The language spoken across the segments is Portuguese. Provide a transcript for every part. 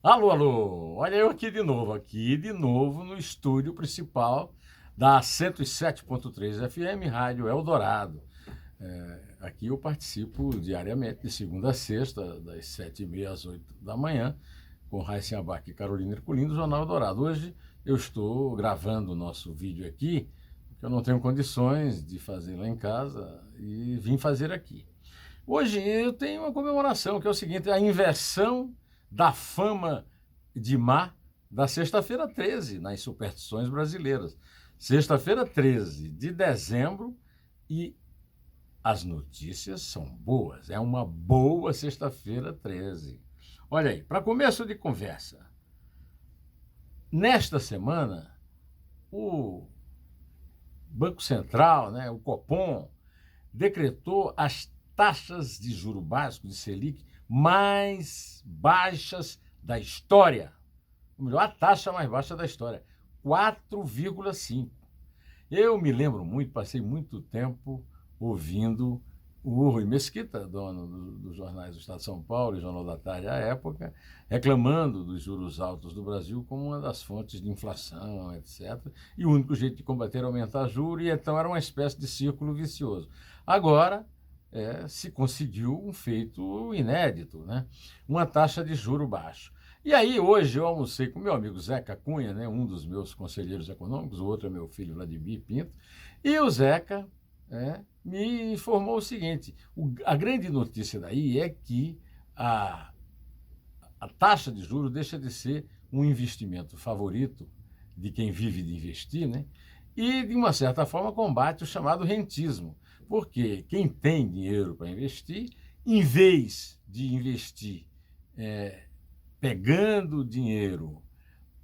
Alô, alô! Olha eu aqui de novo no estúdio principal da 107.3 FM, Rádio Eldorado. Aqui eu participo diariamente, de segunda a sexta, das 7h30 às 8 da manhã, com Raíssa Abac e Carolina Ercolim, do Jornal Eldorado. Hoje eu estou gravando o nosso vídeo aqui, porque eu não tenho condições de fazer lá em casa e vim fazer aqui. Hoje eu tenho uma comemoração, que é o seguinte: a inversão da fama de má da sexta-feira 13, nas superstições brasileiras. Sexta-feira 13 de dezembro e as notícias são boas. É uma boa sexta-feira 13. Olha aí, para começo de conversa, nesta semana, o Banco Central, o Copom, decretou as taxas de juro básico de Selic mais baixas da história. Ou melhor, a taxa mais baixa da história, 4,5. Eu me lembro muito, passei muito tempo ouvindo o Rui Mesquita, dono dos jornais do Estado de São Paulo e Jornal da Tarde à época, reclamando dos juros altos do Brasil como uma das fontes de inflação, etc. E o único jeito de combater era aumentar juros, e então era uma espécie de círculo vicioso. Agora, se conseguiu um feito inédito, uma taxa de juro baixo. E aí, hoje, eu almocei com meu amigo Zeca Cunha, um dos meus conselheiros econômicos, o outro é meu filho Vladimir Pinto, e o Zeca me informou o seguinte: a grande notícia daí é que a taxa de juros deixa de ser um investimento favorito de quem vive de investir, e, de uma certa forma, combate o chamado rentismo. Porque quem tem dinheiro para investir, em vez de investir pegando dinheiro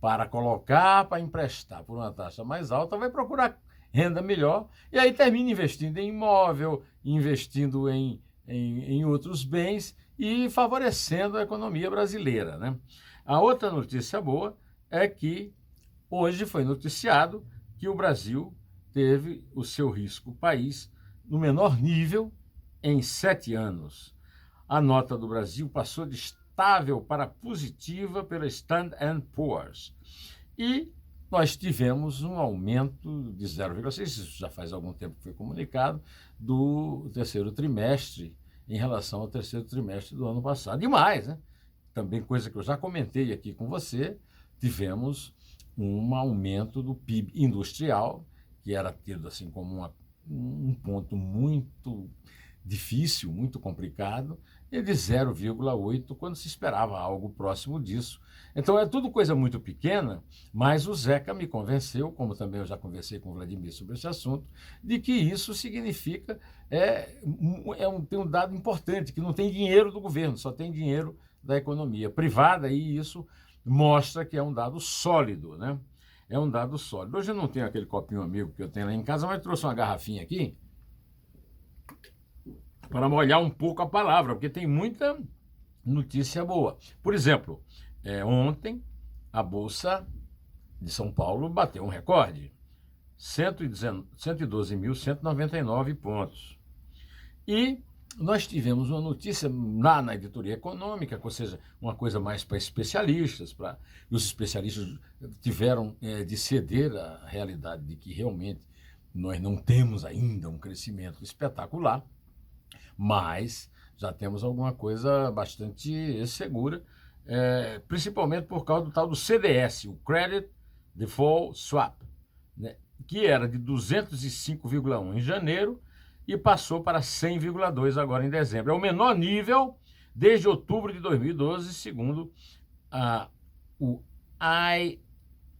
para colocar, para emprestar por uma taxa mais alta, vai procurar renda melhor e aí termina investindo em imóvel, investindo em outros bens e favorecendo a economia brasileira. A outra notícia boa é que hoje foi noticiado que o Brasil teve o seu risco país no menor nível em 7 anos. A nota do Brasil passou de estável para positiva pela Standard & Poor's. E nós tivemos um aumento de 0,6, isso já faz algum tempo que foi comunicado, do terceiro trimestre em relação ao terceiro trimestre do ano passado. E mais, também coisa que eu já comentei aqui com você, tivemos um aumento do PIB industrial, que era tido assim como um ponto muito difícil, muito complicado, e de 0,8 quando se esperava algo próximo disso. Então é tudo coisa muito pequena, mas o Zeca me convenceu, como também eu já conversei com o Vladimir sobre esse assunto, de que isso significa, tem um dado importante, que não tem dinheiro do governo, só tem dinheiro da economia privada, e isso mostra que é um dado sólido, É um dado sólido. Hoje eu não tenho aquele copinho amigo que eu tenho lá em casa, mas trouxe uma garrafinha aqui para molhar um pouco a palavra, porque tem muita notícia boa. Por exemplo, ontem a Bolsa de São Paulo bateu um recorde, 112.199 pontos. E nós tivemos uma notícia lá na editoria econômica, ou seja, uma coisa mais para especialistas, e os especialistas tiveram de ceder à realidade de que realmente nós não temos ainda um crescimento espetacular, mas já temos alguma coisa bastante segura, principalmente por causa do tal do CDS, o Credit Default Swap, que era de 205,1 em janeiro e passou para 100,2 agora em dezembro. É o menor nível desde outubro de 2012, segundo o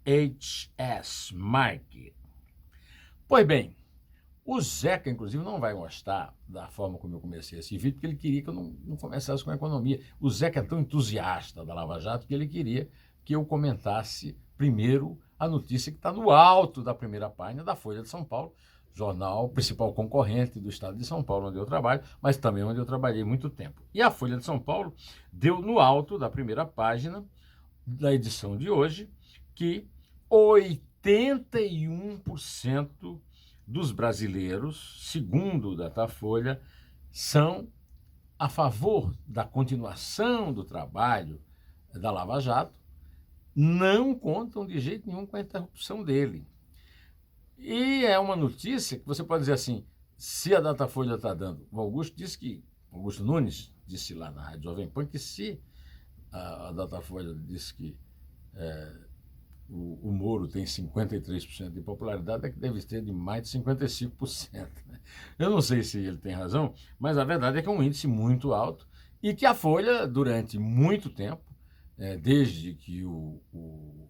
IHS Markit. Pois bem, o Zeca, inclusive, não vai gostar da forma como eu comecei esse vídeo, porque ele queria que eu não começasse com a economia. O Zeca é tão entusiasta da Lava Jato que ele queria que eu comentasse primeiro a notícia que está no alto da primeira página da Folha de São Paulo, jornal principal concorrente do estado de São Paulo, onde eu trabalho, mas também onde eu trabalhei muito tempo. E a Folha de São Paulo deu no alto da primeira página da edição de hoje que 81% dos brasileiros, segundo o Datafolha, são a favor da continuação do trabalho da Lava Jato não contam de jeito nenhum com a interrupção dele. E é uma notícia que você pode dizer assim, se a Datafolha está dando... O Augusto Nunes disse lá na Rádio Jovem Pan que se a Datafolha disse que o Moro tem 53% de popularidade, é que deve ter de mais de 55%. Né? Eu não sei se ele tem razão, mas a verdade é que é um índice muito alto e que a Folha, durante muito tempo, desde que o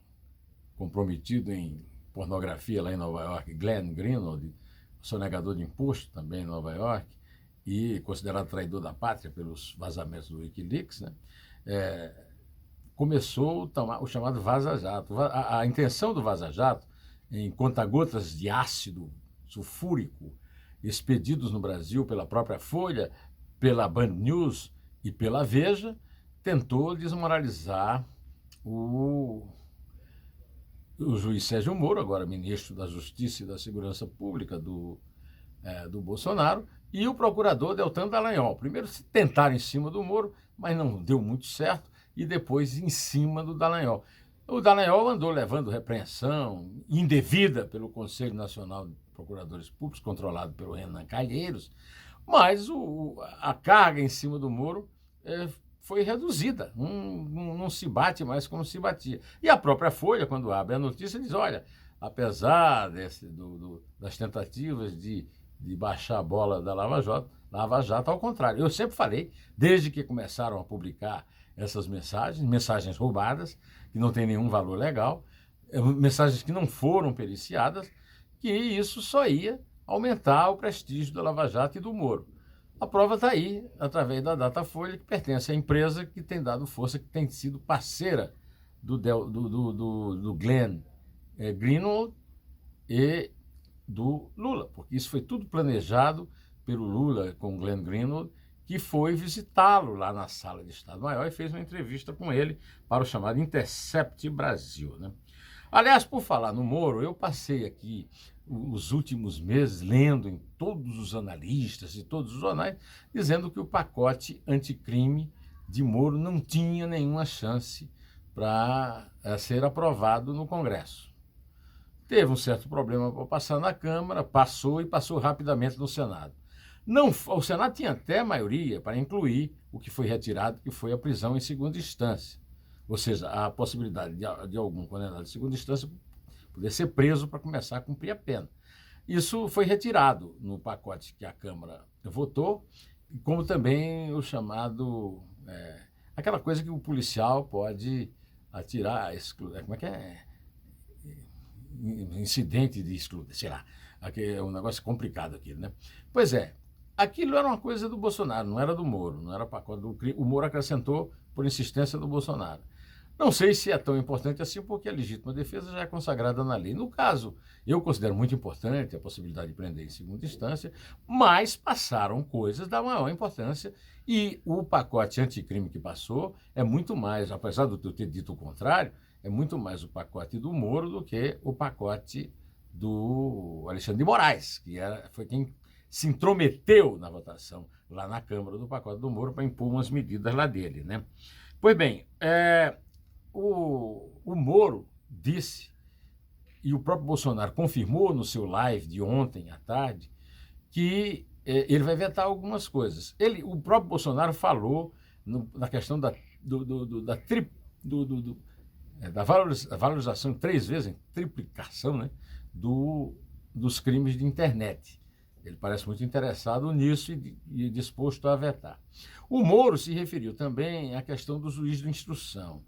comprometido em pornografia lá em Nova York, Glenn Greenwald, sonegador de imposto também em Nova York, e considerado traidor da pátria pelos vazamentos do Wikileaks, né? Começou o chamado Vaza Jato. A intenção do Vaza Jato, em conta-gotas de ácido sulfúrico expedidos no Brasil pela própria Folha, pela Band News e pela Veja, tentou desmoralizar o juiz Sérgio Moro, agora ministro da Justiça e da Segurança Pública do Bolsonaro, e o procurador Deltan Dallagnol. Primeiro se tentaram em cima do Moro, mas não deu muito certo, e depois em cima do Dallagnol. O Dallagnol andou levando repreensão indevida pelo Conselho Nacional de Procuradores Públicos, controlado pelo Renan Calheiros, mas a carga em cima do Moro foi reduzida, não se bate mais como se batia. E a própria Folha, quando abre a notícia, diz, olha, apesar das tentativas de baixar a bola da Lava Jato, ao contrário. Eu sempre falei, desde que começaram a publicar essas mensagens roubadas, que não têm nenhum valor legal, mensagens que não foram periciadas, que isso só ia aumentar o prestígio da Lava Jato e do Moro. A prova está aí, através da Datafolha, que pertence à empresa que tem dado força, que tem sido parceira do Glenn Greenwald e do Lula, porque isso foi tudo planejado pelo Lula com o Glenn Greenwald, que foi visitá-lo lá na Sala de Estado-Maior e fez uma entrevista com ele para o chamado Intercept Brasil. Né? Aliás, por falar no Moro, eu passei aqui os últimos meses lendo em todos os analistas e todos os jornais, dizendo que o pacote anticrime de Moro não tinha nenhuma chance para ser aprovado no Congresso. Teve um certo problema para passar na Câmara, passou e passou rapidamente no Senado. O Senado tinha até maioria para incluir o que foi retirado, que foi a prisão em segunda instância. Ou seja, a possibilidade de algum condenado de segunda instância poder ser preso para começar a cumprir a pena. Isso foi retirado no pacote que a Câmara votou, como também o chamado... aquela coisa que o policial pode atirar... Como é que é? Incidente de exclusão, sei lá. É um negócio complicado aquilo, né? Pois é, aquilo era uma coisa do Bolsonaro, não era do Moro, não era pacote do crime. O Moro acrescentou por insistência do Bolsonaro. Não sei se é tão importante assim, porque a legítima defesa já é consagrada na lei. No caso, eu considero muito importante a possibilidade de prender em segunda instância, mas passaram coisas da maior importância e o pacote anticrime que passou é muito mais, apesar de eu ter dito o contrário, é muito mais o pacote do Moro do que o pacote do Alexandre de Moraes, que foi quem se intrometeu na votação lá na Câmara do pacote do Moro para impor umas medidas lá dele, né? Pois bem, o Moro disse, e o próprio Bolsonaro confirmou no seu live de ontem à tarde, que ele vai vetar algumas coisas. O próprio Bolsonaro falou na questão da valorização 3 vezes, triplicação, né, dos crimes de internet. Ele parece muito interessado nisso e disposto a vetar. O Moro se referiu também à questão do juiz de instrução.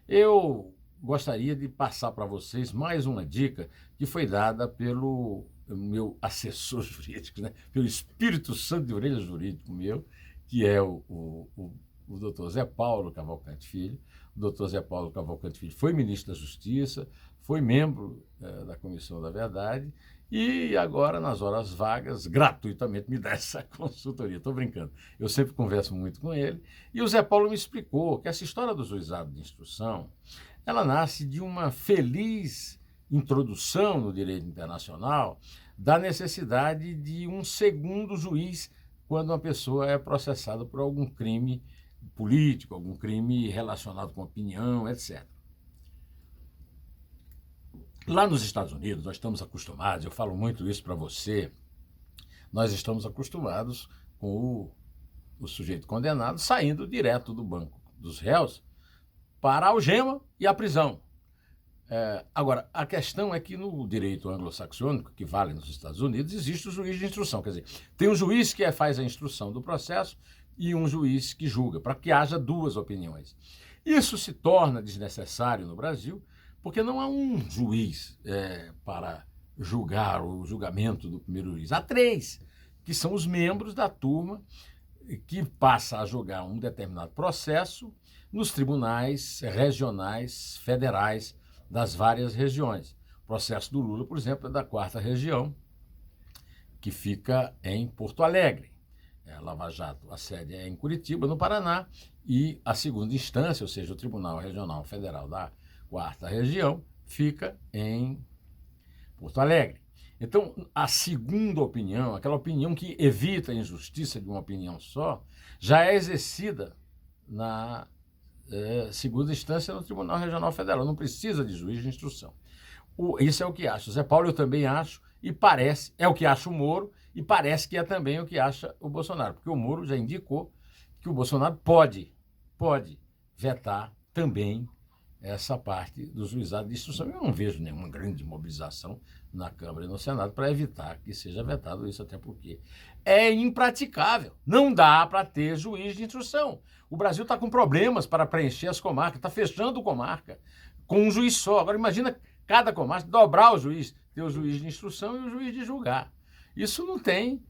Eu gostaria de passar para vocês mais uma dica que foi dada pelo meu assessor jurídico, né? Pelo Espírito Santo de orelha jurídico meu, que é o doutor Zé Paulo Cavalcante Filho. O doutor Zé Paulo Cavalcante Filho foi ministro da Justiça, foi membro da Comissão da Verdade e agora, nas horas vagas, gratuitamente me dá essa consultoria. Estou brincando, eu sempre converso muito com ele. E o Zé Paulo me explicou que essa história do juizado de instrução, ela nasce de uma feliz introdução no direito internacional da necessidade de um segundo juiz quando uma pessoa é processada por algum crime político, algum crime relacionado com opinião, etc. Lá nos Estados Unidos, nós estamos acostumados, eu falo muito isso para você, nós estamos acostumados com o sujeito condenado saindo direto do banco dos réus para a algema e a prisão. Agora, a questão é que no direito anglo-saxônico, que vale nos Estados Unidos, existe o juiz de instrução. Quer dizer, tem um juiz que faz a instrução do processo e um juiz que julga, para que haja duas opiniões. Isso se torna desnecessário no Brasil, porque não há um juiz para julgar o julgamento do primeiro juiz. Há três, que são os membros da turma que passa a julgar um determinado processo nos tribunais regionais, federais, das várias regiões. O processo do Lula, por exemplo, é da 4ª região, que fica em Porto Alegre. Lava Jato, a sede é em Curitiba, no Paraná, e a segunda instância, ou seja, o Tribunal Regional Federal da 4ª região, fica em Porto Alegre. Então, a segunda opinião, aquela opinião que evita a injustiça de uma opinião só, já é exercida na segunda instância no Tribunal Regional Federal. Não precisa de juiz de instrução. Isso é o que acha o Zé Paulo, eu também acho, e parece, é o que acha o Moro, e parece que é também o que acha o Bolsonaro, porque o Moro já indicou que o Bolsonaro pode vetar também essa parte do juizado de instrução. Eu não vejo nenhuma grande mobilização na Câmara e no Senado para evitar que seja vetado isso, até porque é impraticável. Não dá para ter juiz de instrução. O Brasil está com problemas para preencher as comarcas, está fechando comarca com um juiz só. Agora imagina cada comarca dobrar o juiz, ter o juiz de instrução e o juiz de julgar. Isso não tem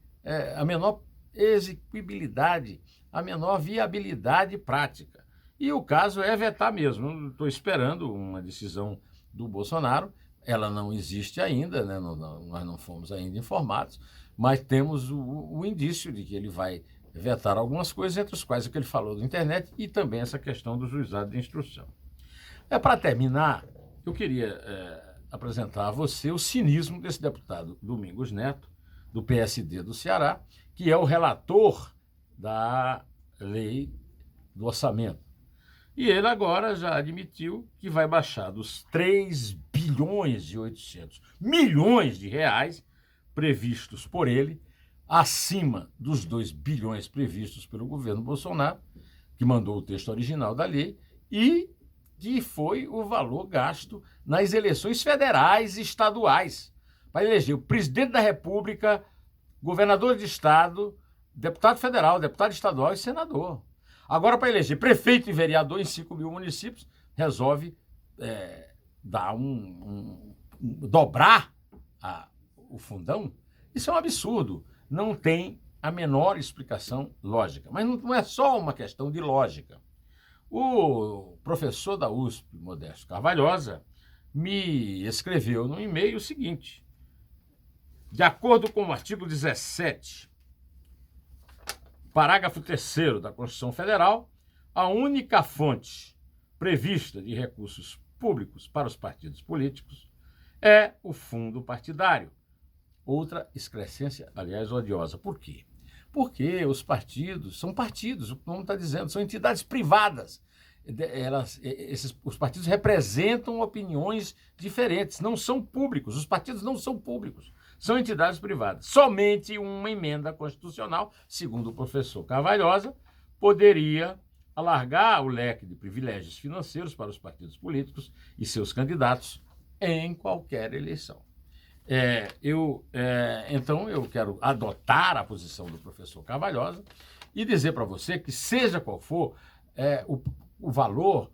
a menor execuibilidade, a menor viabilidade prática. E o caso é vetar mesmo. Estou esperando uma decisão do Bolsonaro. Ela não existe ainda, né? Nós não fomos ainda informados, mas temos o indício de que ele vai vetar algumas coisas, entre as quais o que ele falou da internet e também essa questão do juizado de instrução. Para terminar, eu queria apresentar a você o cinismo desse deputado Domingos Neto, do PSD do Ceará, que é o relator da lei do orçamento. E ele agora já admitiu que vai baixar dos 3 bilhões e 800 milhões de reais previstos por ele, acima dos 2 bilhões previstos pelo governo Bolsonaro, que mandou o texto original da lei, e que foi o valor gasto nas eleições federais e estaduais, para eleger o presidente da República, governador de estado, deputado federal, deputado estadual e senador. Agora, para eleger prefeito e vereador em 5 mil municípios, resolve dar dobrar o fundão. Isso é um absurdo. Não tem a menor explicação lógica. Mas não é só uma questão de lógica. O professor da USP, Modesto Carvalhosa, me escreveu no e-mail o seguinte: de acordo com o artigo 17, parágrafo 3º da Constituição Federal, a única fonte prevista de recursos públicos para os partidos políticos é o fundo partidário. Outra excrescência, aliás, odiosa. Por quê? Porque os partidos são partidos, o nome está dizendo, são entidades privadas. Os partidos representam opiniões diferentes, não são públicos. Os partidos não são públicos, são entidades privadas. Somente uma emenda constitucional, segundo o professor Carvalhosa, poderia alargar o leque de privilégios financeiros para os partidos políticos e seus candidatos em qualquer eleição. Então, eu quero adotar a posição do professor Carvalhosa e dizer para você que, seja qual for o valor,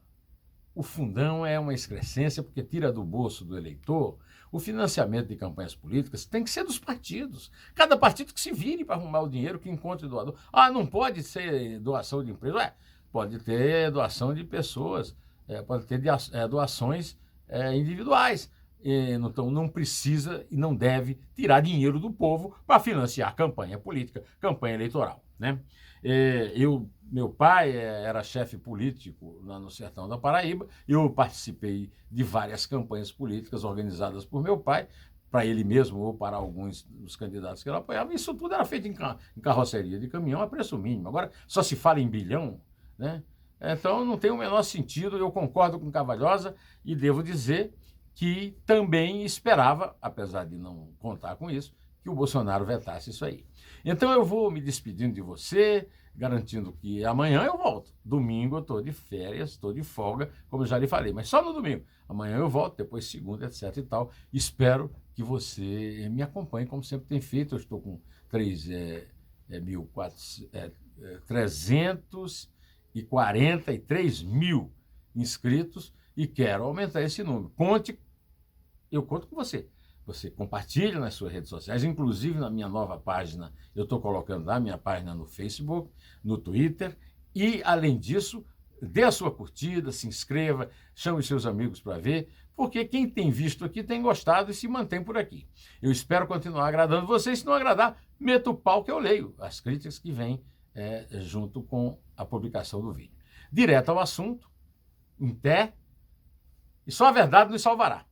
o fundão é uma excrescência, porque tira do bolso do eleitor. O financiamento de campanhas políticas tem que ser dos partidos. Cada partido que se vire para arrumar o dinheiro, que encontre doador. Não pode ser doação de empresa. Pode ter doação de pessoas, pode ter doações individuais. Então, não precisa e não deve tirar dinheiro do povo para financiar campanha política, campanha eleitoral, né? Meu pai era chefe político lá no sertão da Paraíba. Eu participei de várias campanhas políticas organizadas por meu pai, para ele mesmo ou para alguns dos candidatos que ele apoiava. Isso tudo era feito em carroceria de caminhão a preço mínimo. Agora, só se fala em bilhão. né? Então, não tem o menor sentido. Eu concordo com Cavalhosa e devo dizer que também esperava, apesar de não contar com isso, que o Bolsonaro vetasse isso aí. Então, eu vou me despedindo de você, garantindo que amanhã eu volto. Domingo eu estou de férias, estou de folga, como eu já lhe falei, mas só no domingo. Amanhã eu volto, depois segunda, etc e tal. Espero que você me acompanhe, como sempre tem feito. Eu estou com 343 mil inscritos e quero aumentar esse número. Eu conto com você. Você compartilha nas suas redes sociais, inclusive na minha nova página. Eu estou colocando lá minha página no Facebook, no Twitter. E, além disso, dê a sua curtida, se inscreva, chame os seus amigos para ver, porque quem tem visto aqui tem gostado e se mantém por aqui. Eu espero continuar agradando vocês. Se não agradar, meta o pau que eu leio as críticas que vêm junto com a publicação do vídeo. Direto ao assunto, em pé, e só a verdade nos salvará.